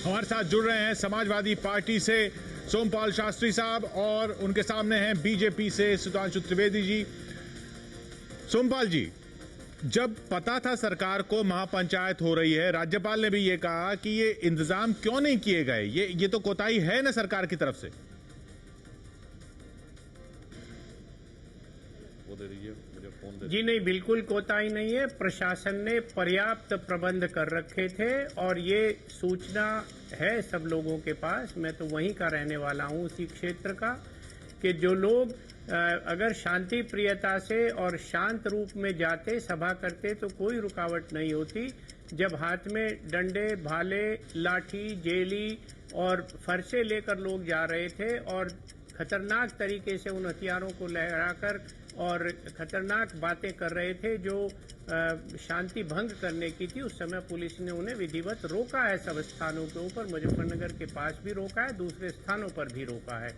हमारे साथ जुड़ रहे हैं समाजवादी पार्टी से सोमपाल शास्त्री साहब और उनके सामने हैं बीजेपी से सुधांशु त्रिवेदी जी। सोमपाल जी, जब पता था सरकार को महापंचायत हो रही है, राज्यपाल ने भी ये कहा कि ये इंतजाम क्यों नहीं किए गए, ये तो कोताही है ना सरकार की तरफ से। जी नहीं, बिल्कुल कोताही नहीं है। प्रशासन ने पर्याप्त प्रबंध कर रखे थे और ये सूचना है सब लोगों के पास। मैं तो वहीं का रहने वाला हूं, उसी क्षेत्र का, कि जो लोग अगर शांति प्रियता से और शांत रूप में जाते, सभा करते तो कोई रुकावट नहीं होती। जब हाथ में डंडे, भाले, लाठी, जेली और फरसे लेकर लोग जा रहे थे और खतरनाक तरीके से उन हथियारों को लहराकर और खतरनाक बातें कर रहे थे जो शांति भंग करने की थी, उस समय पुलिस ने उन्हें विधिवत रोका है। सब स्थानों के ऊपर, मुजफ्फरनगर के पास भी रोका है, दूसरे स्थानों पर भी रोका है।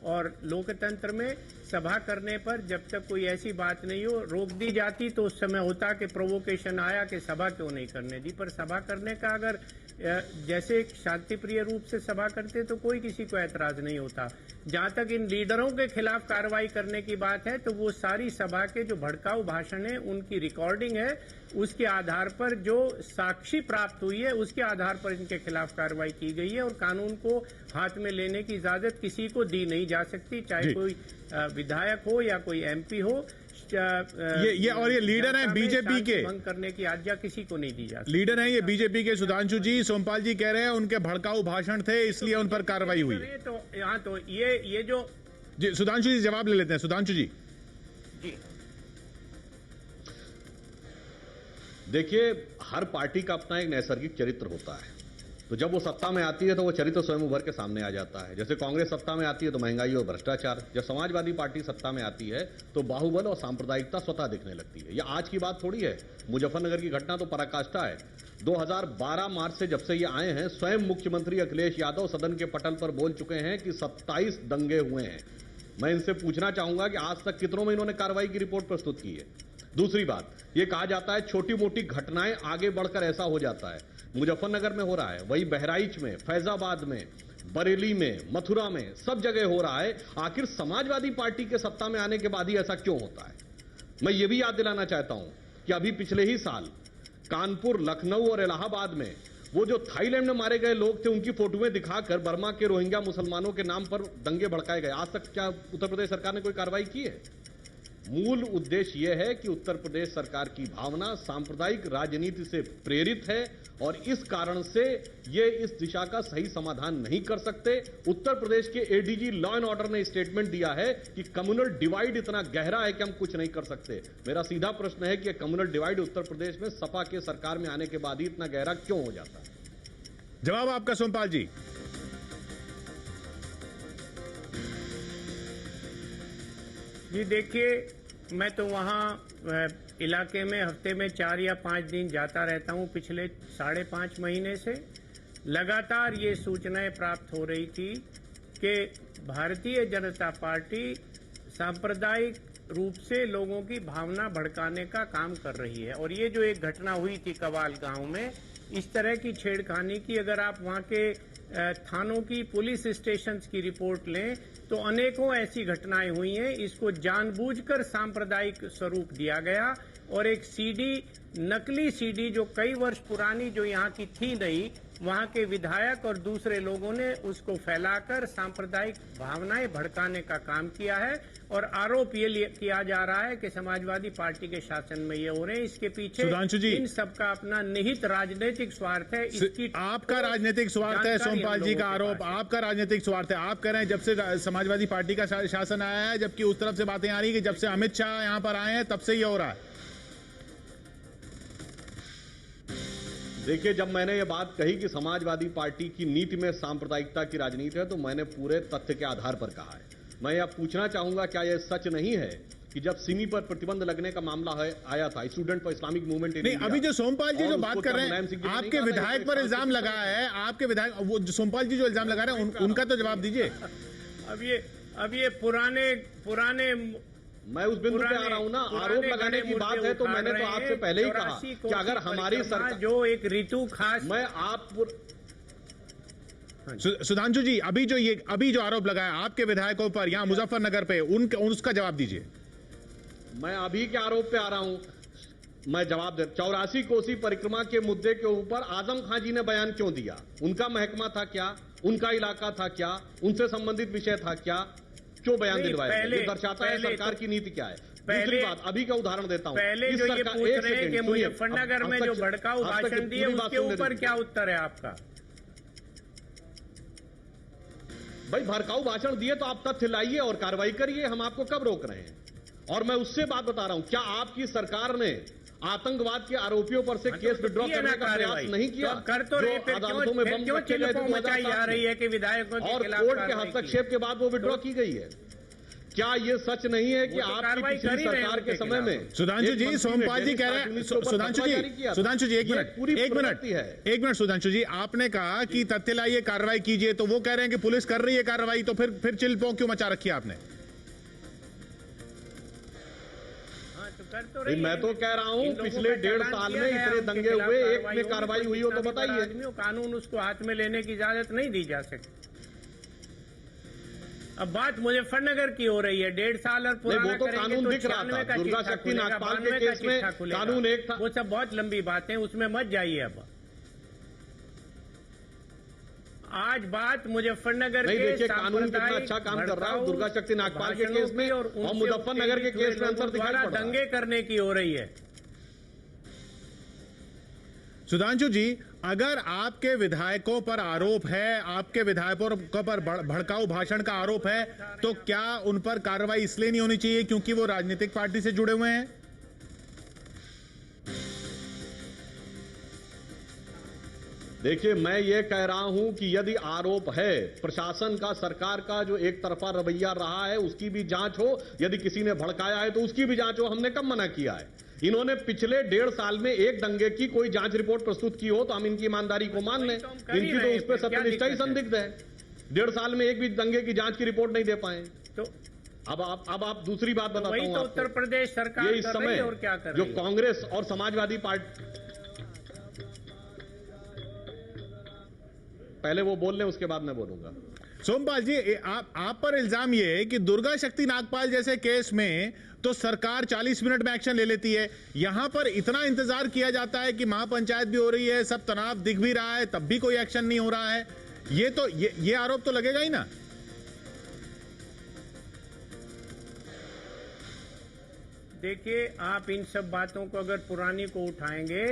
और लोकतंत्र में सभा करने पर जब तक कोई ऐसी बात नहीं हो, रोक दी जाती तो उस समय होता कि प्रोवोकेशन आया कि सभा क्यों नहीं करने दी। पर सभा करने का अगर जैसे शांतिप्रिय रूप से सभा करते तो कोई किसी को ऐतराज नहीं होता। जहां तक इन लीडरों के खिलाफ कार्रवाई करने की बात है तो वो सारी सभा के जो भड़काऊ भाषण है उनकी रिकॉर्डिंग है, उसके आधार पर जो साक्षी प्राप्त हुई है उसके आधार पर इनके खिलाफ कार्रवाई की गई है। और कानून को हाथ में लेने की इजाजत किसी को दी नहीं जा सकती, चाहे कोई विधायक हो या कोई एमपी हो। ये लीडर हैं बीजेपी के, भंग करने की आज्ञा किसी को नहीं दी जाती। लीडर हैं ये बीजेपी के सुधांशु जी। सोमपाल जी कह रहे हैं उनके भड़काऊ भाषण थे इसलिए उन पर कार्रवाई हुई। तो यहाँ तो ये जो जी, सुधांशु जी जवाब ले लेते हैं। सुधांशु जी जी, देखिए, हर पार्टी का अपना एक नैसर्गिक चरित्र होता है। तो जब वो सत्ता में आती है तो वो चरित्र स्वयं उभर के सामने आ जाता है। जैसे कांग्रेस सत्ता में आती है तो महंगाई और भ्रष्टाचार, जब समाजवादी पार्टी सत्ता में आती है तो बाहुबल और सांप्रदायिकता स्वतः दिखने लगती है। यह आज की बात थोड़ी है, मुजफ्फरनगर की घटना तो पराकाष्ठा है। 2012 मार्च से जब से ये आए हैं, स्वयं मुख्यमंत्री अखिलेश यादव सदन के पटल पर बोल चुके हैं कि 27 दंगे हुए हैं। मैं इनसे पूछना चाहूंगा कि आज तक कितनों में इन्होंने कार्रवाई की रिपोर्ट प्रस्तुत की है। दूसरी बात, ये कहा जाता है छोटी मोटी घटनाएं आगे बढ़कर ऐसा हो जाता है। मुजफ्फरनगर में हो रहा है, वही बहराइच में, फैजाबाद में, बरेली में, मथुरा में, सब जगह हो रहा है। आखिर समाजवादी पार्टी के सत्ता में आने के बाद ही ऐसा क्यों होता है? मैं ये भी याद दिलाना चाहता हूं कि अभी पिछले ही साल कानपुर, लखनऊ और इलाहाबाद में वो जो थाईलैंड में मारे गए लोग थे उनकी फोटोएं दिखाकर बर्मा के रोहिंग्या मुसलमानों के नाम पर दंगे भड़काए गए। आज तक क्या उत्तर प्रदेश सरकार ने कोई कार्रवाई की है? मूल उद्देश्य यह है कि उत्तर प्रदेश सरकार की भावना सांप्रदायिक राजनीति से प्रेरित है और इस कारण से ये इस दिशा का सही समाधान नहीं कर सकते। उत्तर प्रदेश के एडीजी लॉ एंड ऑर्डर ने स्टेटमेंट दिया है कि कम्युनल डिवाइड इतना गहरा है कि हम कुछ नहीं कर सकते। मेरा सीधा प्रश्न है कि कम्युनल डिवाइड उत्तर प्रदेश में सपा के सरकार में आने के बाद ही इतना गहरा क्यों हो जाता है? जवाब आपका सोमपाल जी। जी देखिए, मैं तो वहाँ इलाके में हफ्ते में 4 या 5 दिन जाता रहता हूँ। पिछले 5.5 महीने से लगातार ये सूचनाएं प्राप्त हो रही थी कि भारतीय जनता पार्टी सांप्रदायिक रूप से लोगों की भावना भड़काने का काम कर रही है। और ये जो एक घटना हुई थी कवाल गांव में, इस तरह की छेड़खानी की, अगर आप वहाँ के थानों की, पुलिस स्टेशंस की रिपोर्ट लें तो अनेकों ऐसी घटनाएं हुई हैं। इसको जानबूझकर सांप्रदायिक स्वरूप दिया गया और एक सीडी, नकली सीडी जो कई वर्ष पुरानी, जो यहाँ की थी नहीं, वहाँ के विधायक और दूसरे लोगों ने उसको फैलाकर सांप्रदायिक भावनाएं भड़काने का काम किया है। और आरोप ये किया जा रहा है कि समाजवादी पार्टी के शासन में ये हो रहे हैं। इसके पीछे इन सबका अपना निहित राजनीतिक स्वार्थ है। इसकी आपका राजनीतिक स्वार्थ है, सोमपाल जी का आरोप आपका राजनीतिक स्वार्थ है। आप कह रहे हैं जब से समाजवादी पार्टी का शासन आया है, जबकि उस तरफ से बातें आ रही है कि जब से अमित शाह यहाँ पर आए हैं तब से ये हो रहा है। देखिए, जब मैंने ये बात कही कि समाजवादी पार्टी की नीति में सांप्रदायिकता की राजनीति है तो मैंने पूरे तथ्य के आधार पर कहा है। मैं यह पूछना चाहूंगा, क्या यह सच नहीं है कि जब सिमी पर प्रतिबंध लगने का मामला आया था, student for Islamic movement in India, अभी जो सोमपाल जी जो बात कर रहे हैं, आपके विधायक पर इल्जाम लगा है, आपके विधायक, वो सोमपाल जी जो इल्जाम लगा रहे हैं उनका तो जवाब दीजिए। अब ये पुराने मैं उस बिंदु पे आ रहा हूं ना, आरोप लगाने की बात है तो मैंने तो आपसे पहले ही कहा कि अगर हमारी सरकार जो एक ऋतु खास, मैं आप सुधांशु जी, अभी जो आरोप लगाया आपके विधायकों पर यहाँ मुजफ्फरनगर पे, उसका जवाब दीजिए। मैं अभी के आरोप पे आ रहा हूं, मैं जवाब दे। 84 कोसी परिक्रमा के मुद्दे के ऊपर आजम खां जी ने बयान क्यों दिया? उनका महकमा था क्या? उनका इलाका था क्या? उनसे संबंधित विषय था क्या? क्यों बयान दिलवाया? ये दर्शाता है सरकार की नीति क्या है। दूसरी बात, अभी का उदाहरण देता हूं। पहले जो ये पूछ रहे हैं कि मुजफ्फरनगर में जो भड़काऊ भाषण दिए उसके ऊपर क्या उत्तर है आपका? भाई भड़काऊ भाषण दिए तो आप तथ्य लाइए और कार्रवाई करिए, हम आपको कब रोक रहे हैं? और मैं उससे बात बता रहा हूं, क्या आपकी सरकार ने आतंकवाद के आरोपियों पर से केस विड्रॉ करने का प्रयास नहीं किया? कर तो रहे, फिर अदालतों में बम रखे गए थे मचाई जा रही है कि विधायकों के खिलाफ, और कोर्ट के हस्तक्षेप के बाद वो विड्रॉ की गई है। क्या ये सच नहीं है कि आपकी पिछली सरकार के समय में? सुधांशु जी, सोमपाल जी कह रहे हैं, सुधांशु जी एक मिनट सुधांशु जी, आपने कहा कि तथ्य लाइए, कार्रवाई कीजिए, तो वो कह रहे हैं कि पुलिस कर रही है कार्रवाई, तो फिर चिल्पों क्यों मचा रखी है आपने? तो मैं तो कह रहा हूं पिछले 1.5 साल में इतने दंगे हुए, एक में कार्रवाई हुई हो तो बताइए। कानून उसको हाथ में लेने की इजाजत नहीं दी जा सकती। अब बात मुजफ्फरनगर की हो रही है, 1.5 साल और पुराना वो तो कानून दिख रहा था, दुर्गा शक्ति नागपाल के केस में कानून एक था। वो सब बहुत लंबी बातें, उसमें मत जाइए। अब आज बात मुजफ्फरनगर के देखिए कानून कितना अच्छा काम कर रहा है दुर्गा शक्ति नागपाल के केस में, और मुजफ्फरनगर के केस में अंतर दिखाई पड़ रहा है। दंगे करने की हो रही है। सुधांशु जी, अगर आपके विधायकों पर आरोप है, आपके विधायकों पर भड़काऊ भाषण का आरोप है, तो क्या उन पर कार्रवाई इसलिए नहीं होनी चाहिए क्योंकि वो राजनीतिक पार्टी से जुड़े हुए हैं? देखिए, मैं ये कह रहा हूं कि यदि आरोप है, प्रशासन का, सरकार का जो एक तरफा रवैया रहा है उसकी भी जांच हो। यदि किसी ने भड़काया है तो उसकी भी जांच हो। हमने कब मना किया है? इन्होंने पिछले 1.5 साल में एक दंगे की कोई जांच रिपोर्ट प्रस्तुत की हो तो हम इनकी ईमानदारी को मान लें। इनकी तो उस पर सत्यनिष्ठा ही संदिग्ध है। 1.5 साल में एक भी दंगे की जांच की रिपोर्ट नहीं दे पाए। तो अब आप दूसरी बात बताता हूं। तो उत्तर प्रदेश सरकार ये इस समय और क्या कर जो कांग्रेस और समाजवादी पार्टी, पहले वो बोल लें उसके बाद मैं बोलूंगा। सोमपाल जी, आप पर इल्जाम ये है कि दुर्गा शक्ति नागपाल जैसे केस में तो सरकार 40 मिनट में एक्शन ले लेती है, यहां पर इतना इंतजार किया जाता है कि महापंचायत भी हो रही है, सब तनाव दिख भी रहा है, तब भी कोई एक्शन नहीं हो रहा है। ये आरोप तो लगेगा ही ना। देखिए, आप इन सब बातों को अगर पुरानी को उठाएंगे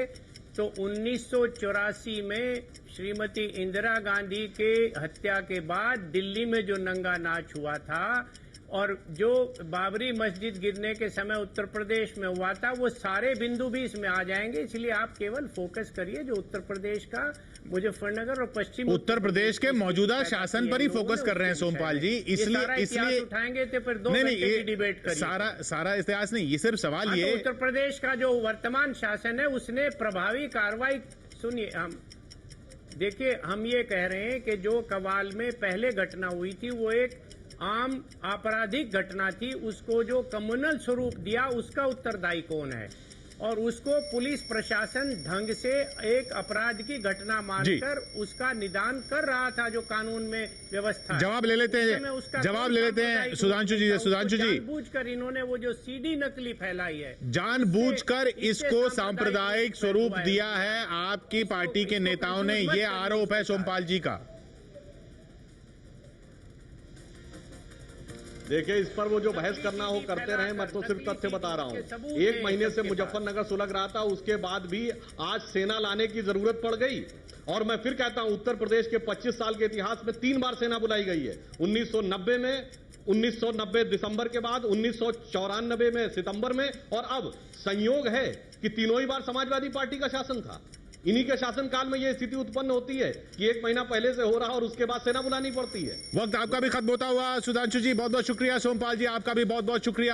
तो 1984 में श्रीमती इंदिरा गांधी के हत्या के बाद दिल्ली में जो नंगा नाच हुआ था और जो बाबरी मस्जिद गिरने के समय उत्तर प्रदेश में हुआ था, वो सारे बिंदु भी इसमें आ जाएंगे। इसलिए आप केवल फोकस करिए जो उत्तर प्रदेश का, मुजफ्फरनगर और पश्चिम उत्तर प्रदेश के मौजूदा शासन पर ही फोकस कर रहे हैं सोमपाल जी। इसलिए उठाएंगे तो फिर 2 घंटे की डिबेट करिए। सारा इतिहास नहीं, ये सिर्फ सवाल ये। उत्तर प्रदेश का जो वर्तमान शासन है उसने प्रभावी कार्रवाई, सुनिए, हम देखिए, हम ये कह रहे हैं कि जो कवाल में पहले घटना हुई थी वो एक आम आपराधिक घटना थी, उसको जो कम्युनल स्वरूप दिया उसका उत्तरदायी कौन है, और उसको पुलिस प्रशासन ढंग से एक अपराध की घटना मानकर उसका निदान कर रहा था जो कानून में व्यवस्था। जवाब ले लेते हैं सुधांशु जी। जानबूझकर इन्होंने वो जो सीडी नकली फैलाई है, जानबूझकर इसको सांप्रदायिक स्वरूप दिया है आपकी पार्टी के नेताओं ने, ये आरोप है सोमपाल जी का। देखिए, इस पर वो जो बहस करना हो करते रहे, मैं तो सिर्फ तथ्य बता रहा हूं। 1 महीने से मुजफ्फरनगर सुलग रहा था, उसके बाद भी आज सेना लाने की जरूरत पड़ गई। और मैं फिर कहता हूं, उत्तर प्रदेश के 25 साल के इतिहास में 3 बार सेना बुलाई गई है। 1990 में, 1990 दिसंबर के बाद, 1994 में सितंबर में, और अब संयोग है कि तीनों ही बार समाजवादी पार्टी का शासन था। इन्हीं के शासनकाल में यह स्थिति उत्पन्न होती है कि 1 महीना पहले से हो रहा और उसके बाद सेना बुलानी पड़ती है। वक्त आपका भी खत्म होता हुआ। सुधांशु जी बहुत बहुत शुक्रिया, सोमपाल जी आपका भी बहुत बहुत शुक्रिया।